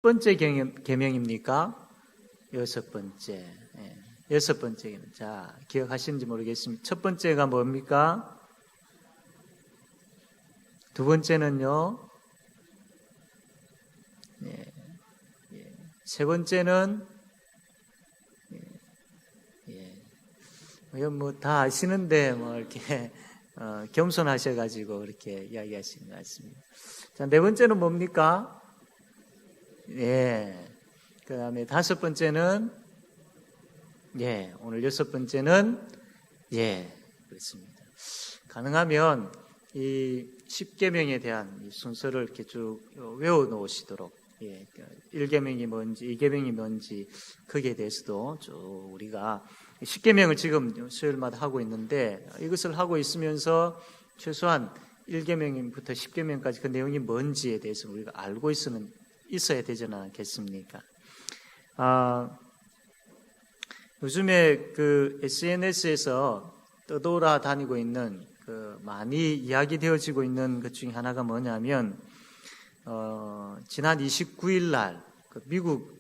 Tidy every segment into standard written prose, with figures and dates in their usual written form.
번째 계명입니까? 여섯 번째. 여섯 번째 계명. 자, 기억하시는지 모르겠습니다. 첫 번째가 뭡니까? 두 번째는요? 세 번째는 뭐 다 아시는데 뭐 이렇게 겸손하셔가지고 그렇게 이야기하시는 것 같습니다. 자, 네 번째는 뭡니까? 그 다음에 다섯 번째는 오늘 여섯 번째는 그렇습니다. 가능하면 이 10계명에 대한 이 순서를 이렇게 쭉 외워 놓으시도록 1계명이 뭔지 2계명이 뭔지 거기에 대해서도 쭉 우리가 10계명을 지금 수요일마다 하고 있는데 이것을 하고 있으면서 최소한 1계명부터 10계명까지 그 내용이 뭔지에 대해서 우리가 알고 있어야 되지 않겠습니까? 요즘에 그 SNS에서 떠돌아다니고 있는 많이 이야기되어지고 있는 것 중에 하나가 뭐냐면 지난 29일 날 미국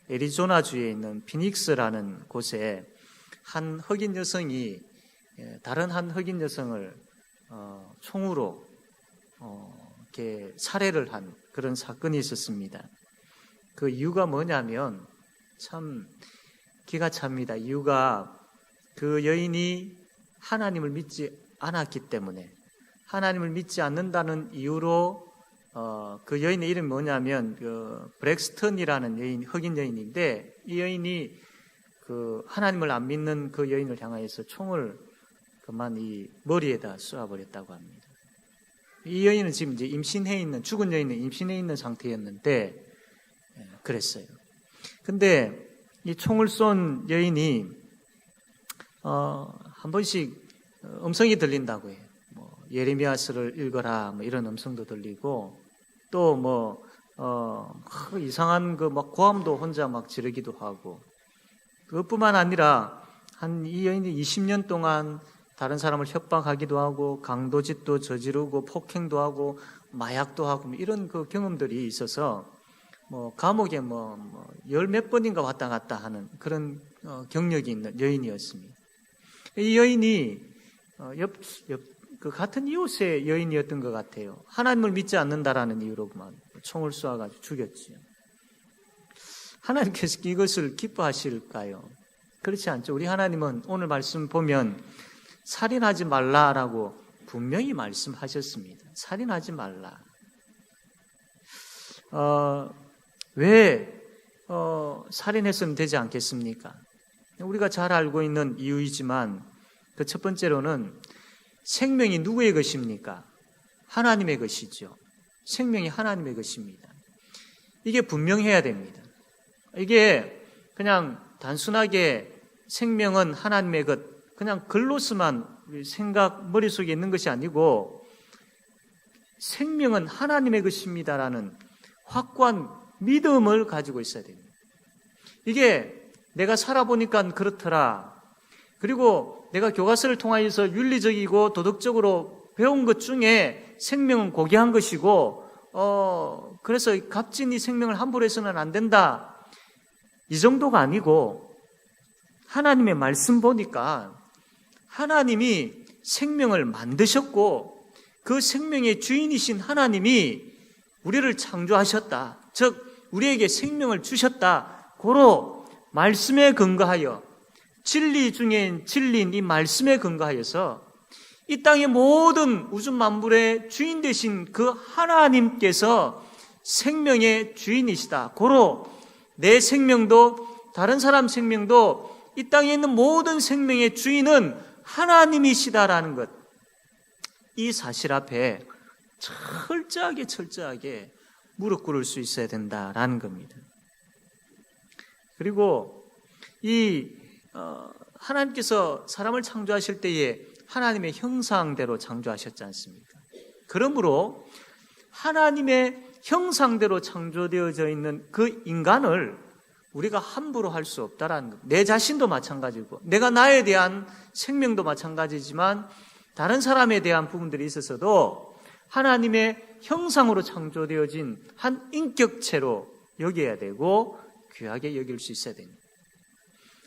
애리조나주에 있는 피닉스라는 곳에 한 흑인 여성이 다른 한 흑인 여성을 총으로 이렇게 살해를 한 그런 사건이 있었습니다. 그 이유가 뭐냐면 참 기가 찹니다. 이유가 그 여인이 하나님을 믿지 않았기 때문에 하나님을 믿지 않는다는 이유로 그 여인의 이름이 뭐냐면 브렉스턴이라는 여인, 흑인 여인인데 이 여인이 그 하나님을 안 믿는 그 여인을 향하여서 총을 그만 이 머리에다 쏘아버렸다고 합니다. 이 여인은 지금 이제 죽은 여인은 임신해 있는 상태였는데 그랬어요. 근데 이 총을 쏜 여인이 한 번씩 음성이 들린다고 해요. 뭐 예레미야서를 읽어라 뭐 이런 음성도 들리고 또 뭐 이상한 막 고함도 혼자 막 지르기도 하고 그것뿐만 아니라 이 여인이 20년 동안 다른 사람을 협박하기도 하고 강도짓도 저지르고 폭행도 하고 마약도 하고 이런 그 경험들이 있어서 뭐 감옥에 열 몇 번인가 왔다 갔다 하는 그런 경력이 있는 여인이었습니다. 이 여인이 그 같은 이웃의 여인이었던 것 같아요. 하나님을 믿지 않는다라는 이유로만 총을 쏘아가지고 죽였지요. 하나님께서 이것을 기뻐하실까요? 그렇지 않죠. 우리 하나님은 오늘 말씀 보면 살인하지 말라라고 분명히 말씀하셨습니다. 살인하지 말라. 왜 살인했으면 되지 않겠습니까? 우리가 잘 알고 있는 이유이지만 그 첫 번째로는 생명이 누구의 것입니까? 하나님의 것이죠. 생명이 하나님의 것입니다. 이게 분명해야 됩니다. 이게 그냥 단순하게 생명은 하나님의 것, 그냥 글로서만 생각, 머릿속에 있는 것이 아니고 생명은 하나님의 것입니다라는 확고한 믿음을 가지고 있어야 됩니다. 이게 내가 살아보니까 그렇더라. 그리고 내가 교과서를 통하여서 윤리적이고 도덕적으로 배운 것 중에 생명은 고귀한 것이고 그래서 값진 이 생명을 함부로 해서는 안 된다. 이 정도가 아니고 하나님의 말씀 보니까 하나님이 생명을 만드셨고 그 생명의 주인이신 하나님이 우리를 창조하셨다. 즉 우리에게 생명을 주셨다. 고로 말씀에 근거하여 진리 중엔 진리인 이 말씀에 근거하여서 이 땅의 모든 우주 만물의 주인 되신 그 하나님께서 생명의 주인이시다. 고로 내 생명도 다른 사람 생명도 이 땅에 있는 모든 생명의 주인은 하나님이시다라는 것. 이 사실 앞에 철저하게 무릎 꿇을 수 있어야 된다라는 겁니다. 그리고 하나님께서 사람을 창조하실 때에 하나님의 형상대로 창조하셨지 않습니까? 그러므로 하나님의 형상대로 창조되어져 있는 그 인간을 우리가 함부로 할 수 없다라는 것. 내 자신도 마찬가지고 내가 나에 대한 생명도 마찬가지지만 다른 사람에 대한 부분들이 있어서도 하나님의 형상으로 창조되어진 한 인격체로 여겨야 되고 귀하게 여길 수 있어야 됩니다.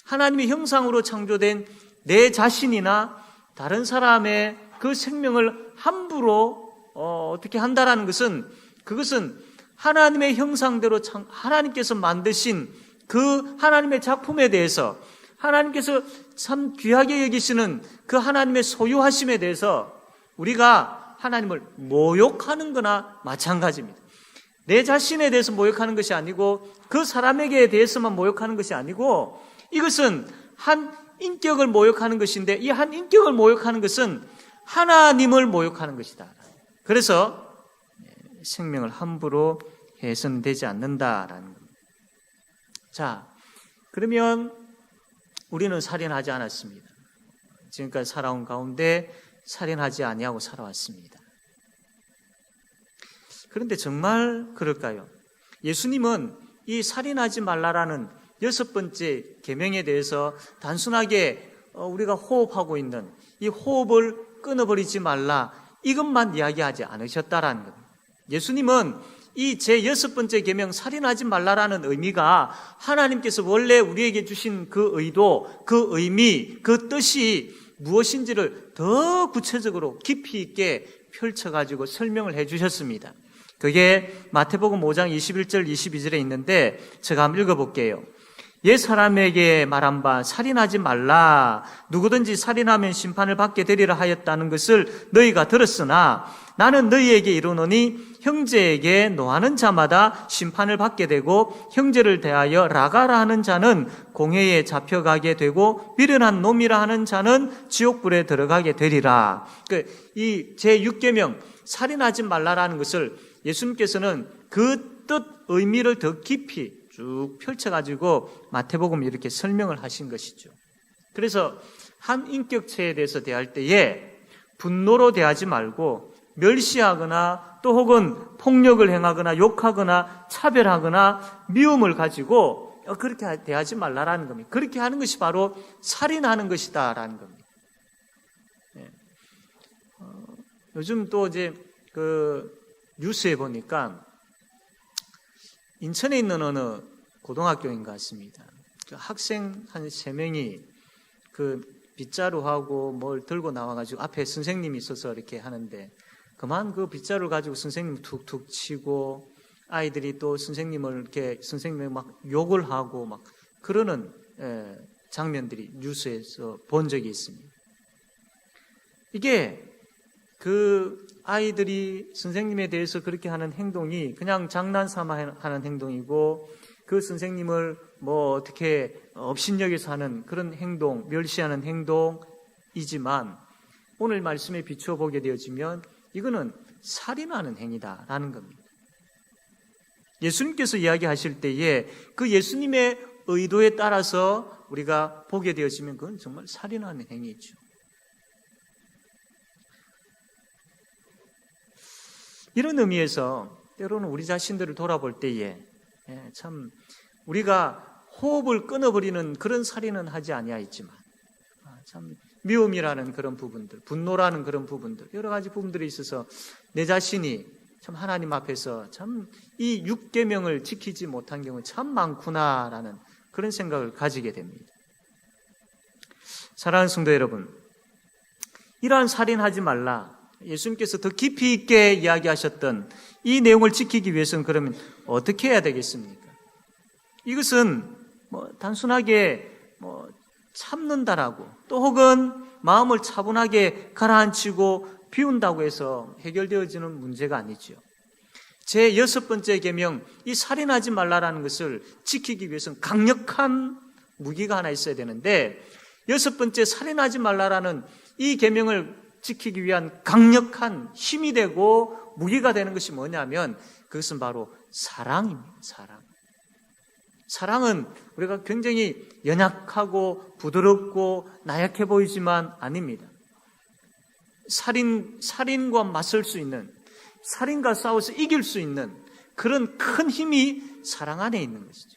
하나님의 형상으로 창조된 내 자신이나 다른 사람의 그 생명을 함부로 어떻게 한다라는 것은, 그것은 하나님의 형상대로 하나님께서 만드신 그 하나님의 작품에 대해서, 하나님께서 참 귀하게 여기시는 그 하나님의 소유하심에 대해서 우리가 하나님을 모욕하는 거나 마찬가지입니다. 내 자신에 대해서 모욕하는 것이 아니고 그 사람에게 대해서만 모욕하는 것이 아니고, 이것은 한 인격을 모욕하는 것인데, 이 한 인격을 모욕하는 것은 하나님을 모욕하는 것이다. 그래서 생명을 함부로 해서는 되지 않는다라는 겁니다. 자, 그러면 우리는 살인하지 않았습니다. 지금까지 살아온 가운데 살인하지 아니하고 살아왔습니다. 그런데 정말 그럴까요? 예수님은 이 살인하지 말라라는 6번째 계명에 대해서 단순하게 우리가 호흡하고 있는 이 호흡을 끊어버리지 말라, 이것만 이야기하지 않으셨다라는 겁니다. 예수님은 이 제 6번째 계명 살인하지 말라라는 의미가 하나님께서 원래 우리에게 주신 그 의도, 그 의미, 그 뜻이 무엇인지를 더 구체적으로 깊이 있게 펼쳐가지고 설명을 해주셨습니다. 그게 마태복음 5장 21절 22절에 있는데 제가 한번 읽어볼게요. 옛 사람에게 말한 바 살인하지 말라, 누구든지 살인하면 심판을 받게 되리라 하였다는 것을 너희가 들었으나 나는 너희에게 이르노니 형제에게 노하는 자마다 심판을 받게 되고 형제를 대하여 라가라 하는 자는 공회에 잡혀가게 되고 미련한 놈이라 하는 자는 지옥불에 들어가게 되리라. 이 제6계명 살인하지 말라라는 것을 예수님께서는 그 뜻, 의미를 더 깊이 쭉 펼쳐가지고 마태복음 이렇게 설명을 하신 것이죠. 그래서 한 인격체에 대해서 대할 때에 분노로 대하지 말고 멸시하거나 또 혹은 폭력을 행하거나 욕하거나 차별하거나 미움을 가지고 그렇게 대하지 말라라는 겁니다. 그렇게 하는 것이 바로 살인하는 것이다라는 겁니다. 요즘 또 이제 뉴스에 보니까 인천에 있는 어느 고등학교인 것 같습니다. 학생 한 3명이 빗자루하고 뭘 들고 나와가지고 앞에 선생님이 있어서 이렇게 하는데 그만 그 빗자루를 가지고 선생님을 툭툭 치고 아이들이 또 선생님을 막 욕을 하고 막 그러는 장면들이 뉴스에서 본 적이 있습니다. 이게 그 아이들이 선생님에 대해서 그렇게 하는 행동이 그냥 장난삼아 하는 행동이고 그 선생님을 뭐 어떻게 업신여기서 하는 그런 행동, 멸시하는 행동이지만 오늘 말씀에 비추어 보게 되어지면 이거는 살인하는 행위다라는 겁니다. 예수님께서 이야기하실 때에 그 예수님의 의도에 따라서 우리가 보게 되어지면 그건 정말 살인하는 행위죠. 이런 의미에서 때로는 우리 자신들을 돌아볼 때에 참 우리가 호흡을 끊어버리는 그런 살인은 하지 아니하였지만 참 미움이라는 그런 부분들, 분노라는 그런 부분들, 여러 가지 부분들이 있어서 내 자신이 참 하나님 앞에서 참 이 6계명을 지키지 못한 경우 참 많구나라는 그런 생각을 가지게 됩니다. 사랑하는 성도 여러분, 이러한 살인하지 말라, 예수님께서 더 깊이 있게 이야기하셨던 이 내용을 지키기 위해서는 그러면 어떻게 해야 되겠습니까? 이것은 단순하게 참는다라고 또 혹은 마음을 차분하게 가라앉히고 비운다고 해서 해결되어지는 문제가 아니죠. 제 6번째 계명, 이 살인하지 말라라는 것을 지키기 위해서는 강력한 무기가 하나 있어야 되는데 6번째 살인하지 말라라는 이 계명을 지키기 위한 강력한 힘이 되고 무기가 되는 것이 뭐냐면 그것은 바로 사랑입니다. 사랑은 우리가 굉장히 연약하고 부드럽고 나약해 보이지만 아닙니다. 살인과 맞설 수 있는, 살인과 싸워서 이길 수 있는 그런 큰 힘이 사랑 안에 있는 것이죠.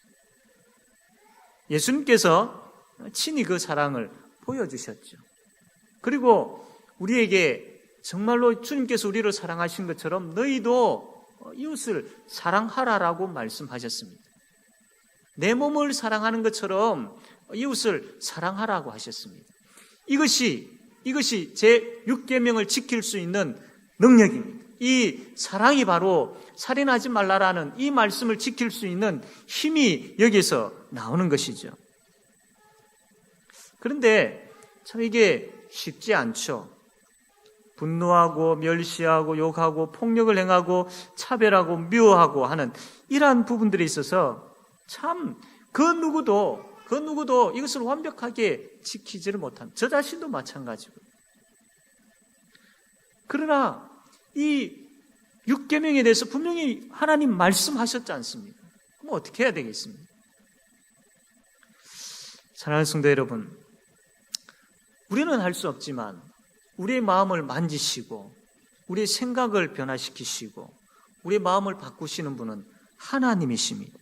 예수님께서 친히 그 사랑을 보여주셨죠. 그리고 우리에게 정말로 주님께서 우리를 사랑하신 것처럼 너희도 이웃을 사랑하라라고 말씀하셨습니다. 내 몸을 사랑하는 것처럼 이웃을 사랑하라고 하셨습니다. 이것이 제 6계명을 지킬 수 있는 능력입니다. 이 사랑이 바로 살인하지 말라라는 이 말씀을 지킬 수 있는 힘이 여기서 나오는 것이죠. 그런데 참 이게 쉽지 않죠. 분노하고 멸시하고 욕하고 폭력을 행하고 차별하고 미워하고 하는 이러한 부분들에 있어서 참 그 누구도 이것을 완벽하게 지키지를 못한 저 자신도 마찬가지고. 그러나 이 6계명에 대해서 분명히 하나님 말씀하셨지 않습니까? 그럼 어떻게 해야 되겠습니까? 사랑하는 성도 여러분, 우리는 할 수 없지만 우리의 마음을 만지시고 우리의 생각을 변화시키시고 우리의 마음을 바꾸시는 분은 하나님이십니다.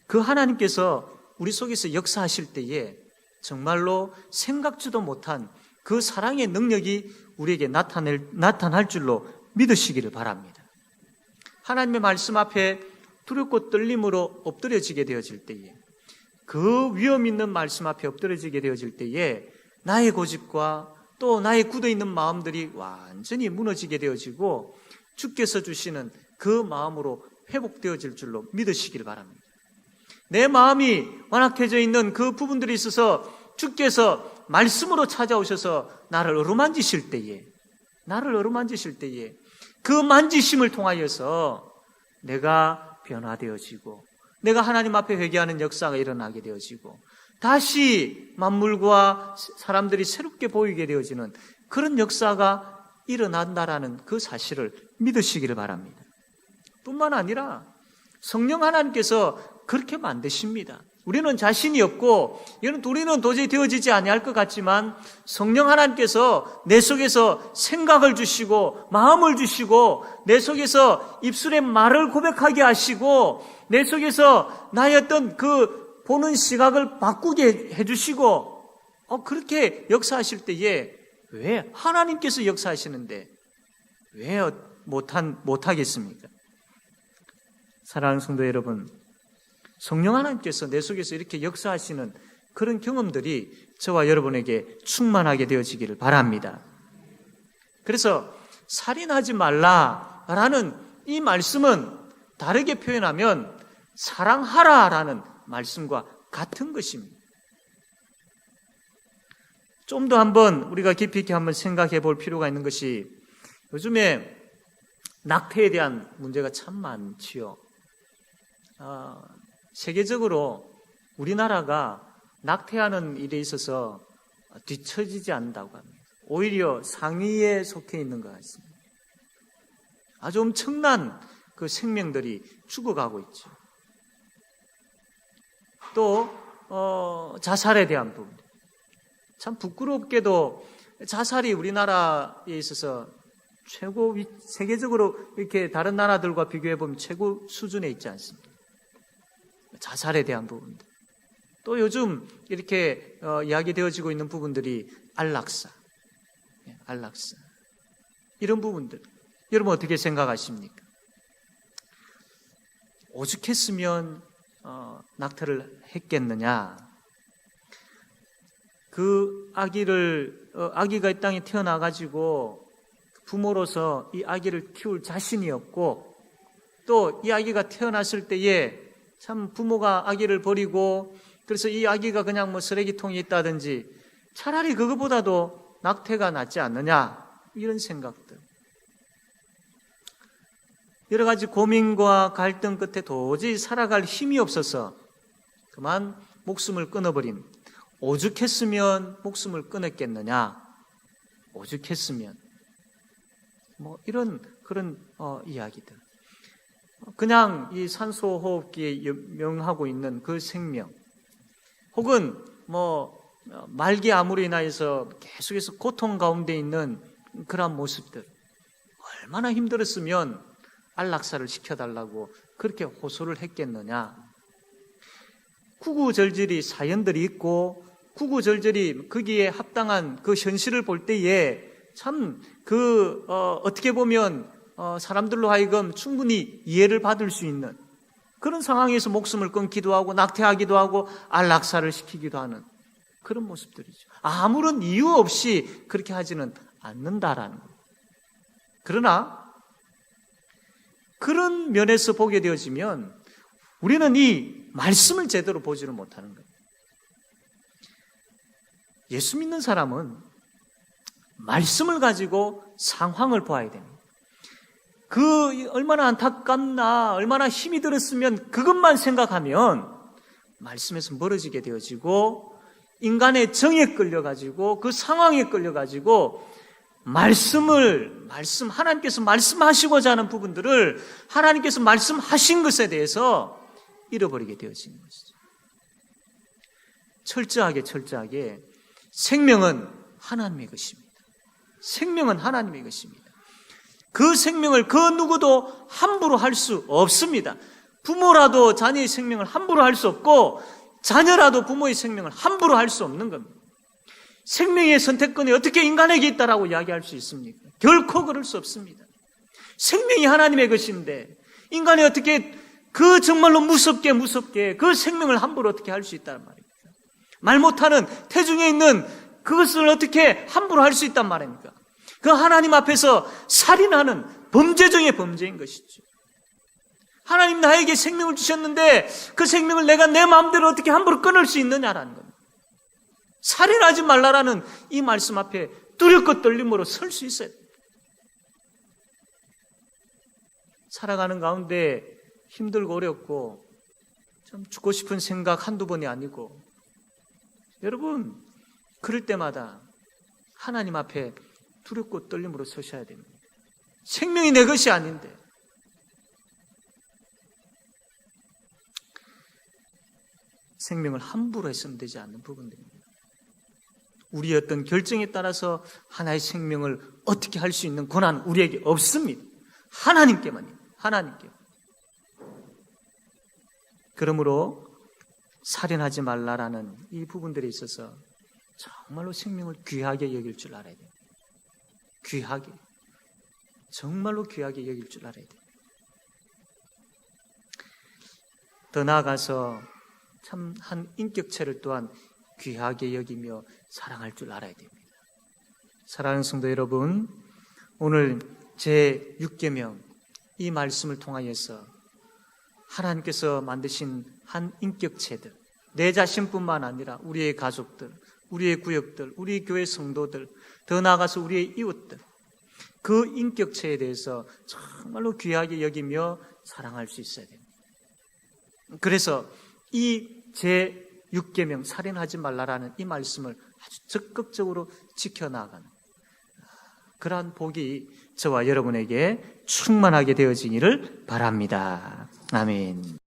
그 하나님께서 우리 속에서 역사하실 때에 정말로 생각지도 못한 그 사랑의 능력이 우리에게 나타날 줄로 믿으시기를 바랍니다. 하나님의 말씀 앞에 두렵고 떨림으로 엎드려지게 되어질 때에, 그 위험 있는 말씀 앞에 엎드려지게 되어질 때에 나의 고집과 또 나의 굳어있는 마음들이 완전히 무너지게 되어지고 주께서 주시는 그 마음으로 회복되어질 줄로 믿으시기를 바랍니다. 내 마음이 완악해져 있는 그 부분들이 있어서 주께서 말씀으로 찾아오셔서 나를 어루만지실 때에 그 만지심을 통하여서 내가 변화되어지고 내가 하나님 앞에 회개하는 역사가 일어나게 되어지고 다시 만물과 사람들이 새롭게 보이게 되어지는 그런 역사가 일어난다라는 그 사실을 믿으시기를 바랍니다. 뿐만 아니라 성령 하나님께서 그렇게 만드십니다. 우리는 자신이 없고 우리는 도저히 되어지지 아니할 것 같지만 성령 하나님께서 내 속에서 생각을 주시고 마음을 주시고 내 속에서 입술의 말을 고백하게 하시고 내 속에서 나의 어떤 그 보는 시각을 바꾸게 해주시고 그렇게 역사하실 때에 왜 하나님께서 역사하시는데 왜 못하겠습니까? 사랑하는 성도 여러분, 성령 하나님께서 내 속에서 이렇게 역사하시는 그런 경험들이 저와 여러분에게 충만하게 되어지기를 바랍니다. 그래서 살인하지 말라라는 이 말씀은 다르게 표현하면 사랑하라라는 말씀과 같은 것입니다. 좀 더 한번 우리가 깊이 있게 한번 생각해 볼 필요가 있는 것이 요즘에 낙태에 대한 문제가 참 많지요. 세계적으로 우리나라가 낙태하는 일에 있어서 뒤처지지 않는다고 합니다. 오히려 상위에 속해 있는 것 같습니다. 아주 엄청난 그 생명들이 죽어가고 있죠. 또 자살에 대한 부분, 참 부끄럽게도 자살이 우리나라에 있어서 최고 세계적으로 이렇게 다른 나라들과 비교해 보면 최고 수준에 있지 않습니까? 자살에 대한 부분들. 또 요즘 이렇게 이야기되어지고 있는 부분들이 안락사 이런 부분들. 여러분 어떻게 생각하십니까? 오죽했으면 낙태를 했겠느냐? 그 아기가 이 땅에 태어나가지고 부모로서 이 아기를 키울 자신이 없고 또 이 아기가 태어났을 때에 참 부모가 아기를 버리고 그래서 이 아기가 그냥 뭐 쓰레기통에 있다든지 차라리 그것보다도 낙태가 낫지 않느냐 이런 생각들. 여러 가지 고민과 갈등 끝에 도저히 살아갈 힘이 없어서 그만 목숨을 끊어버림. 오죽했으면 목숨을 끊었겠느냐. 오죽했으면. 뭐 이런 그런 이야기들. 그냥 이 산소호흡기에 명하고 있는 그 생명, 혹은 뭐 말기암으로 인하여서 계속해서 고통 가운데 있는 그런 모습들, 얼마나 힘들었으면 안락사를 시켜달라고 그렇게 호소를 했겠느냐. 구구절절히 사연들이 있고 구구절절히 거기에 합당한 그 현실을 볼 때에 참 어떻게 보면 사람들로 하여금 충분히 이해를 받을 수 있는 그런 상황에서 목숨을 끊기도 하고 낙태하기도 하고 안락사를 시키기도 하는 그런 모습들이죠. 아무런 이유 없이 그렇게 하지는 않는다라는 거예요. 그러나 그런 면에서 보게 되어지면 우리는 이 말씀을 제대로 보지를 못하는 거예요. 예수 믿는 사람은 말씀을 가지고 상황을 보아야 됩니다. 그 얼마나 안타깝나, 얼마나 힘이 들었으면 그것만 생각하면 말씀에서 멀어지게 되어지고 인간의 정에 끌려가지고 그 상황에 끌려가지고 하나님께서 말씀하시고자 하는 부분들을 하나님께서 말씀하신 것에 대해서 잃어버리게 되어지는 것이죠. 철저하게 생명은 하나님의 것입니다. 생명은 하나님의 것입니다. 그 생명을 그 누구도 함부로 할 수 없습니다. 부모라도 자녀의 생명을 함부로 할 수 없고 자녀라도 부모의 생명을 함부로 할 수 없는 겁니다. 생명의 선택권이 어떻게 인간에게 있다라고 이야기할 수 있습니까? 결코 그럴 수 없습니다. 생명이 하나님의 것인데 인간이 어떻게 그 정말로 무섭게 그 생명을 함부로 어떻게 할 수 있다는 말입니까? 말 못하는 태중에 있는 그것을 어떻게 함부로 할 수 있단 말입니까? 그 하나님 앞에서 살인하는 범죄 중에 범죄인 것이죠. 하나님 나에게 생명을 주셨는데 그 생명을 내가 내 마음대로 어떻게 함부로 끊을 수 있느냐라는 겁니다. 살인하지 말라라는 이 말씀 앞에 두렵고 떨림으로 설 수 있어야 됩니다. 살아가는 가운데 힘들고 어렵고 좀 죽고 싶은 생각 한두 번이 아니고 여러분 그럴 때마다 하나님 앞에 두렵고 떨림으로 서셔야 됩니다. 생명이 내 것이 아닌데 생명을 함부로 해서는 되지 않는 부분들입니다. 우리의 어떤 결정에 따라서 하나의 생명을 어떻게 할 수 있는 권한 우리에게 없습니다. 하나님께만입니다. 하나님께. 그러므로 살인하지 말라라는 이 부분들에 있어서 정말로 생명을 귀하게 여길 줄 알아야 돼요. 귀하게. 정말로 귀하게 여길 줄 알아야 돼요. 더 나아가서 참 한 인격체를 또한 귀하게 여기며 사랑할 줄 알아야 됩니다. 사랑하는 성도 여러분, 오늘 제 6계명 이 말씀을 통하여서 하나님께서 만드신 한 인격체들, 내 자신뿐만 아니라 우리의 가족들, 우리의 구역들, 우리 교회 성도들, 더 나아가서 우리의 이웃들, 그 인격체에 대해서 정말로 귀하게 여기며 사랑할 수 있어야 됩니다. 그래서 이 제 6계명 살인하지 말라라는 이 말씀을 아주 적극적으로 지켜나가는 그러한 복이 저와 여러분에게 충만하게 되어지기를 바랍니다. 아멘.